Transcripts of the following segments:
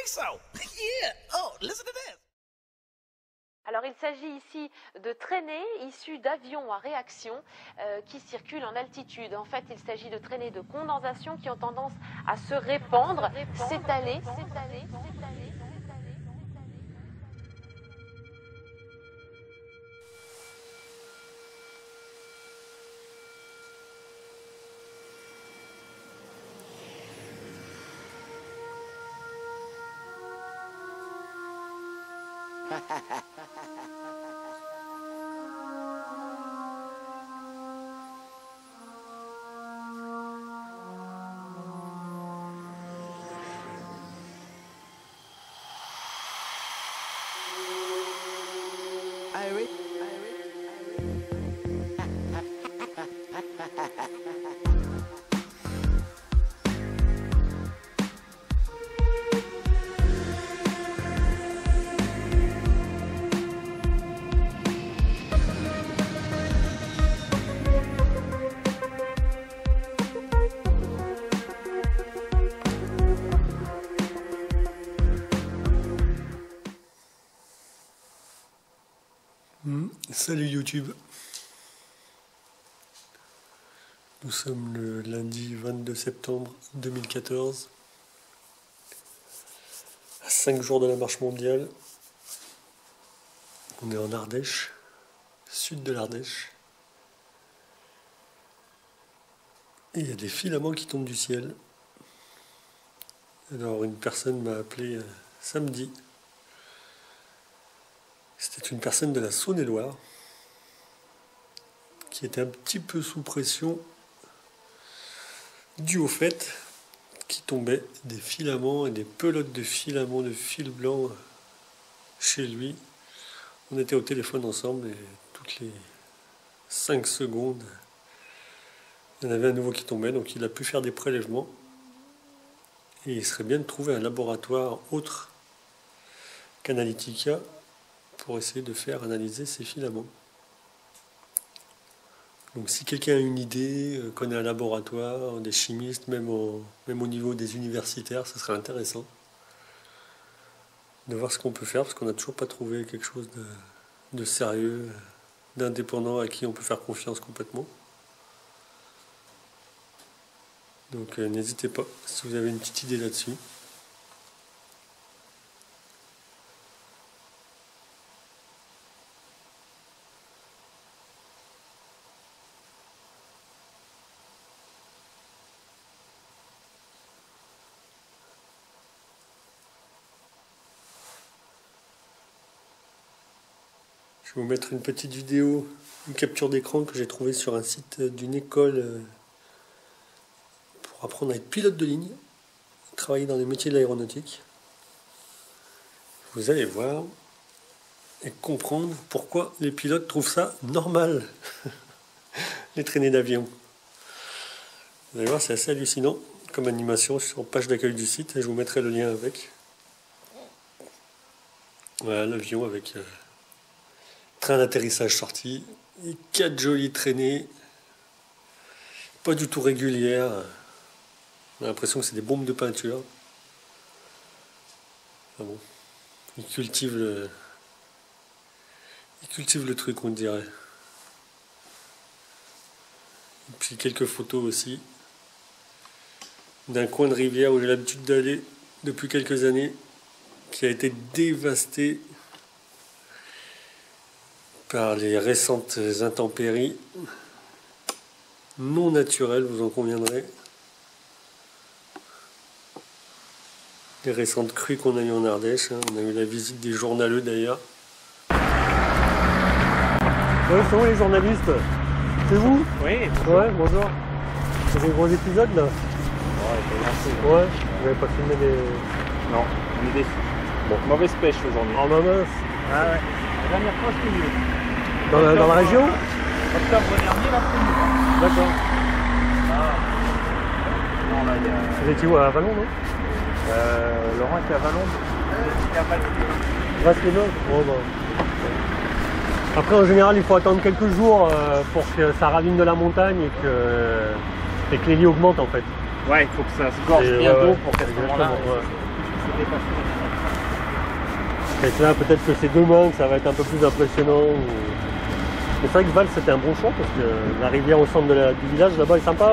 think so. Yeah. Oh, listen to this. Alors il s'agit ici de traînées issues d'avions à réaction qui circulent en altitude. En fait, il s'agit de traînées de condensation qui ont tendance à se répandre, s'étaler. Salut YouTube. Nous sommes le lundi 22 septembre 2014, à 5 jours de la marche mondiale. On est en Ardèche, sud de l'Ardèche. Et il y a des filaments qui tombent du ciel. Alors une personne m'a appelé samedi. C'était une personne de la Saône-et-Loire qui était un petit peu sous pression dû au fait qu'il tombait des filaments et des pelotes de filaments de fil blanc chez lui. On était au téléphone ensemble et toutes les 5 secondes, il y en avait un nouveau qui tombait, donc il a pu faire des prélèvements. Et il serait bien de trouver un laboratoire autre qu'Analytica pour essayer de faire analyser ces filaments. Donc si quelqu'un a une idée, connaît un laboratoire, des chimistes, même au niveau des universitaires, ce serait intéressant de voir ce qu'on peut faire, parce qu'on n'a toujours pas trouvé quelque chose de sérieux, d'indépendant à qui on peut faire confiance complètement. Donc n'hésitez pas si vous avez une petite idée là-dessus. Je vais vous mettre une petite vidéo, une capture d'écran que j'ai trouvée sur un site d'une école pour apprendre à être pilote de ligne, travailler dans les métiers de l'aéronautique. Vous allez voir et comprendre pourquoi les pilotes trouvent ça normal, les traînées d'avion. Vous allez voir, c'est assez hallucinant comme animation sur la page d'accueil du site et je vous mettrai le lien avec. Voilà l'avion avec train d'atterrissage sorti et 4 jolies traînées, pas du tout régulières. On a l'impression que c'est des bombes de peinture. Ah bon. Ils cultivent le truc, on dirait. Et puis quelques photos aussi d'un coin de rivière où j'ai l'habitude d'aller depuis quelques années, qui a été dévasté par les récentes intempéries non naturelles, vous en conviendrez. Les récentes crues qu'on a eues en Ardèche, hein. On a eu la visite des journaleux d'ailleurs. Ouais, c'est où les journalistes? C'est vous? Oui. Ouais, bonjour. C'est des gros épisodes là? Ouais, c'est lancé. Ouais, vous n'avez pas filmé des... Non, on est déçus. Bon, mauvaise pêche aujourd'hui. Oh ma mince. Ah ouais. La dernière fois, c'était mieux. Dans la région? Octobre dernier, là, c'était mieux. D'accord. Ah. Non, là, il y a... Vous étiez où, à Vallon, non? Laurent était à Vallon. Il est à Vallon. Vasse-les-Noces. Oh, bah. Après, en général, il faut attendre quelques jours pour que ça ravine de la montagne et que les lits augmentent en fait. Ouais, il faut que ça se gorge bientôt pour qu'à ce moment-là. Ouais. s'est dépassé. Et là, peut-être que c'est demain que ça va être un peu plus impressionnant. Mais c'est vrai que Val, c'était un bon choix parce que la rivière au centre du village, là-bas, est sympa.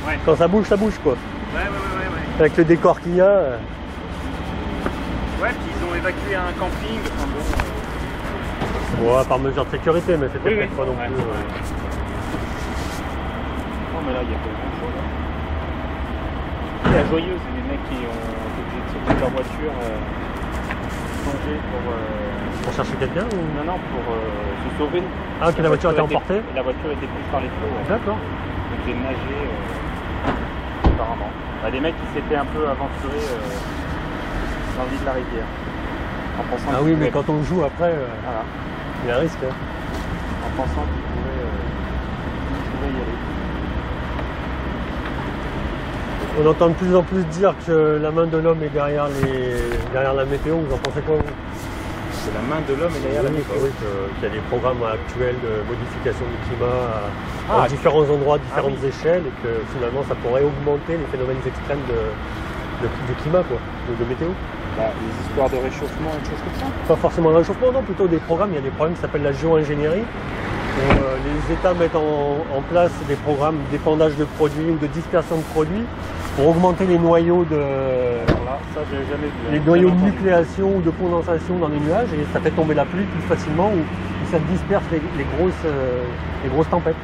Ouais. Quand ça bouge quoi. Ouais. Avec le décor qu'il y a. Ouais, puis ils ont évacué un camping. Enfin bon, Bon, par mesure de sécurité, mais c'était Oui, peut-être pas non ouais, plus. ouais. Non, mais là, il y a pas grand-chose. La joyeuse, c'est des mecs qui ont été obligés de sortir de leur voiture, changer Pour chercher quelqu'un ou... Non, pour se sauver. Ah, ok, la voiture était emportée. La voiture était prise par les flots. Ouais. D'accord. Donc j'ai nagé apparemment. Bah, des mecs qui s'étaient un peu aventurés dans le lit de la rivière. En pensant Ah qu'ils oui, mais pouvaient- quand on joue après, Voilà. il y a un risque. Hein. En pensant qu'ils pouvaient y aller. On entend de plus en plus dire que la main de l'homme est derrière la météo. Vous en pensez quoi vous? C'est la main de l'homme et derrière la Oui, météo. oui, qu'il y a des programmes actuels de modification du climat Ah, à différents endroits, différentes oui. échelles, et que finalement ça pourrait augmenter les phénomènes extrêmes du climat, quoi, de météo. Bah, les histoires de réchauffement et des choses comme ça. Pas forcément le réchauffement, non, plutôt des programmes. Il y a des programmes qui s'appellent la géo-ingénierie, où les États mettent en place des programmes d'épandage de produits ou de dispersion de produits pour augmenter les noyaux Alors là, ça j'ai jamais vu. les noyaux de nucléation ou de condensation dans les nuages, et ça fait tomber la pluie plus facilement, ou ça disperse les grosses tempêtes,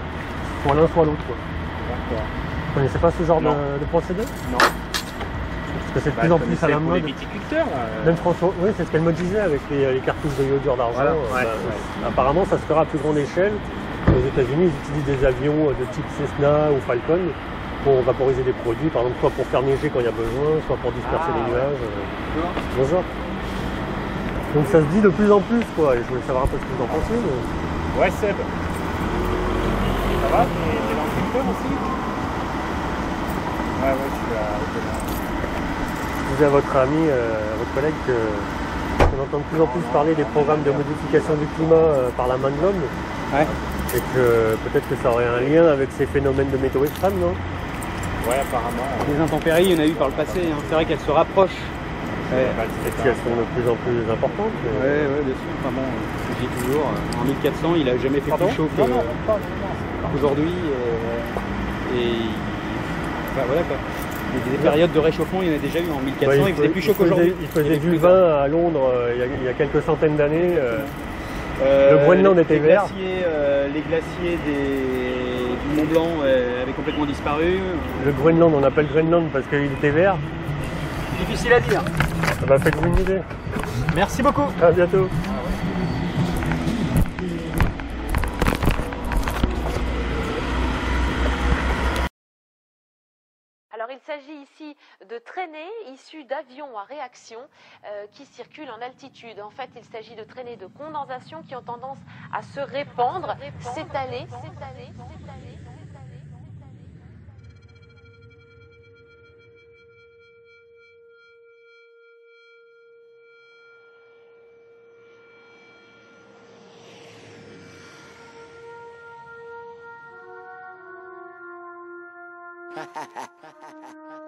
soit l'un soit l'autre, quoi. D'accord. Vous connaissez pas ce genre Non. de procédé? Non. Parce que c'est de Bah, plus en je plus à connaissais la pour les mode. viticulteurs. Même François, oui, c'est ce qu'elle me disait avec les cartouches de iodure d'argent. Voilà, ouais. Apparemment, ça se fera à plus grande échelle. Aux États-Unis, ils utilisent des avions de type Cessna ou Falcon pour vaporiser des produits, par exemple, soit pour faire neiger quand il y a besoin, soit pour disperser les nuages. Bonjour. Donc ça se dit de plus en plus, quoi. Et je voulais savoir un peu ce que vous en pensez. Mais... Ouais, Seb. Ça va? T'es dans le secteur aussi? Ouais, je suis à Je disais à votre ami, à votre collègue, qu'on entend de plus en plus parler des programmes de modification du climat par la main de l'homme. Ouais. Et que peut-être que ça aurait un lien avec ces phénomènes de météo extrêmes, non? Ouais, apparemment. Les intempéries, il y en a eu par le passé, hein. C'est vrai qu'elles se rapprochent. Ouais, Et puis elles sont de plus en plus importantes. mais- ouais, bien sûr. Enfin bon, je dis toujours, en 1400, il a jamais fait Pardon? plus chaud Non, qu'aujourd'hui. Enfin voilà quoi. Des périodes de réchauffement, il y en a déjà eu en 1400, il faisait plus chaud qu'aujourd'hui. Il faisait avait du plus vin à Londres il y a quelques centaines d'années. Le Groenland était vert. Les glaciers du Mont Blanc avaient complètement disparu. Le Groenland, on appelle Groenland parce qu'il était vert. Difficile à dire. Ça m'a fait une idée. Merci beaucoup. À bientôt. Alors il s'agit ici de traînées issues d'avions à réaction qui circulent en altitude. En fait, il s'agit de traînées de condensation qui ont tendance à se répandre, s'étaler. Ha ha ha ha ha ha.